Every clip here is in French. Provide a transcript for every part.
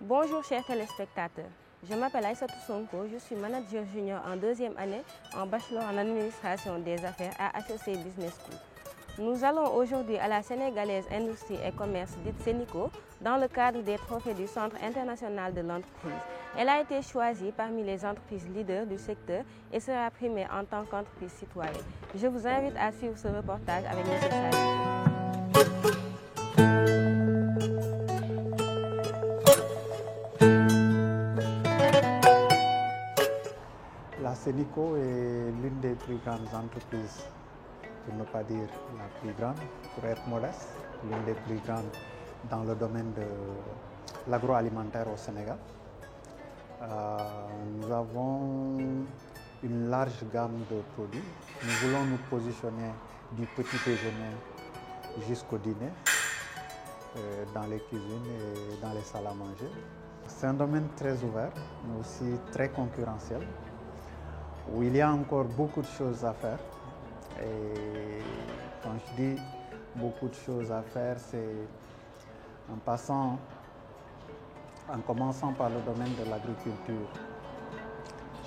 Bonjour chers téléspectateurs, je m'appelle Aïssatou Sonko, je suis manager junior en deuxième année en bachelor en administration des affaires à HEC Business School. Nous allons aujourd'hui à la Sénégalaise Industrie et Commerce dite Sénico dans le cadre des trophées du Centre international de l'entreprise. Elle a été choisie parmi les entreprises leaders du secteur et sera primée en tant qu'entreprise citoyenne. Je vous invite à suivre ce reportage avec M. Sali. La Sénico est l'une des plus grandes entreprises, pour ne pas dire la plus grande, pour être modeste, l'une des plus grandes dans le domaine de l'agroalimentaire au Sénégal. Nous avons une large gamme de produits. Nous voulons nous positionner du petit déjeuner jusqu'au dîner, dans les cuisines et dans les salles à manger. C'est un domaine très ouvert, mais aussi très concurrentiel, où il y a encore beaucoup de choses à faire. Et quand je dis beaucoup de choses à faire, c'est en commençant par le domaine de l'agriculture.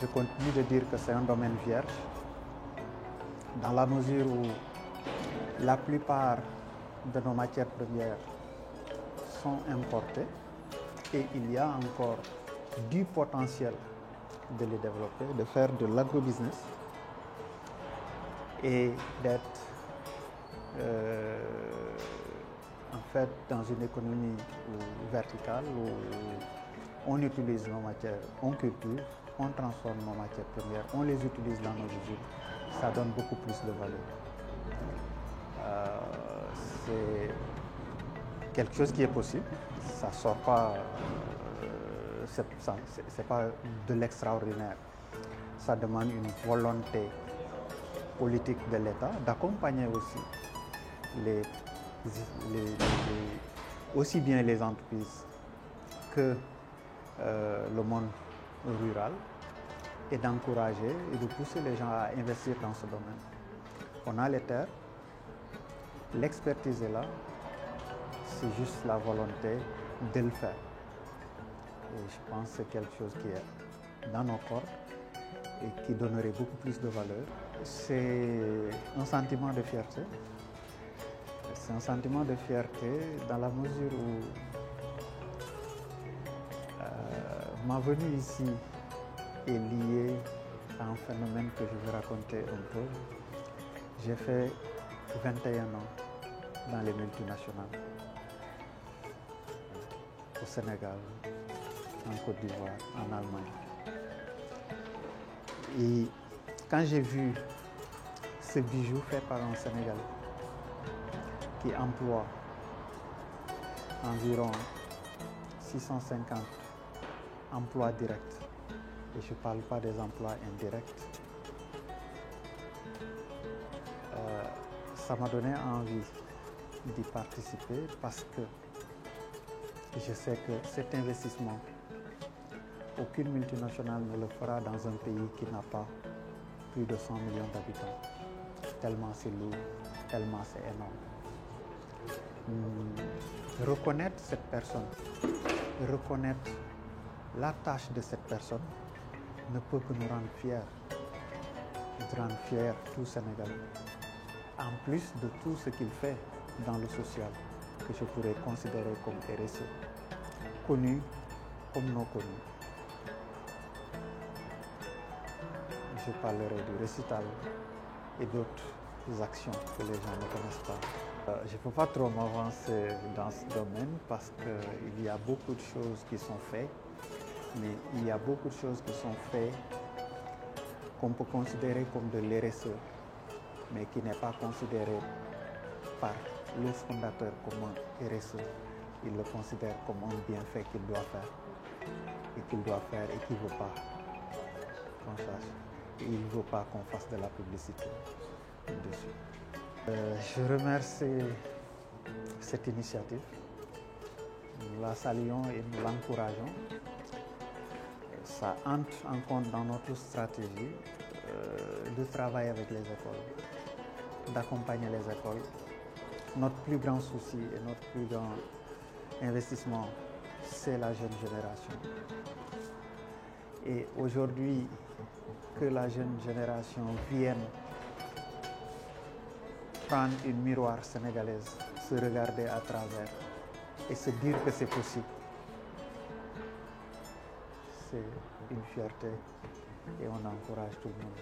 Je continue de dire que c'est un domaine vierge, dans la mesure où la plupart de nos matières premières sont importées et il y a encore du potentiel de les développer, de faire de l'agrobusiness et d'être en fait dans une économie verticale où on utilise nos matières, on cultive, on transforme nos matières premières, on les utilise dans nos usines, ça donne beaucoup plus de valeur. C'est quelque chose qui est possible, ça sort pas, c'est pas de l'extraordinaire. Ça demande une volonté politique de l'État d'accompagner aussi aussi bien les entreprises que le monde rural et d'encourager et de pousser les gens à investir dans ce domaine. On a les terres, l'expertise est là, c'est juste la volonté de le faire. Et je pense que c'est quelque chose qui est dans nos corps et qui donnerait beaucoup plus de valeur. C'est un sentiment de fierté. C'est un sentiment de fierté dans la mesure où ma venue ici est liée à un phénomène que je vais raconter un peu. J'ai fait 21 ans dans les multinationales, au Sénégal, en Côte d'Ivoire, en Allemagne. Et quand j'ai vu ce bijou fait par un Sénégalais qui emploie environ 650 emplois directs, et je ne parle pas des emplois indirects, ça m'a donné envie d'y participer parce que je sais que cet investissement, aucune multinationale ne le fera dans un pays qui n'a pas plus de 100 millions d'habitants. Tellement c'est lourd, tellement c'est énorme. Reconnaître cette personne, reconnaître la tâche de cette personne ne peut que nous rendre fiers, de rendre fiers tout Sénégalais. En plus de tout ce qu'il fait dans le social, que je pourrais considérer comme RSE, connu comme non connu. Je parlerai du récital et d'autres actions que les gens ne connaissent pas. Je ne peux pas trop m'avancer dans ce domaine parce qu'il y a beaucoup de choses qui sont faites, mais il y a beaucoup de choses qui sont faites qu'on peut considérer comme de l'RSE, mais qui n'est pas considéré par le fondateur comme un RSE. Il le considère comme un bienfait qu'il doit faire et qu'il ne veut pas qu'on sache. Et il ne veut pas qu'on fasse de la publicité dessus. Je remercie cette initiative. Nous la saluons et nous l'encourageons. Ça entre en compte dans notre stratégie de travailler avec les écoles, d'accompagner les écoles. Notre plus grand souci et notre plus grand investissement, c'est la jeune génération. Et aujourd'hui, que la jeune génération vienne prendre une miroir sénégalaise, se regarder à travers et se dire que c'est possible, c'est une fierté et on encourage tout le monde.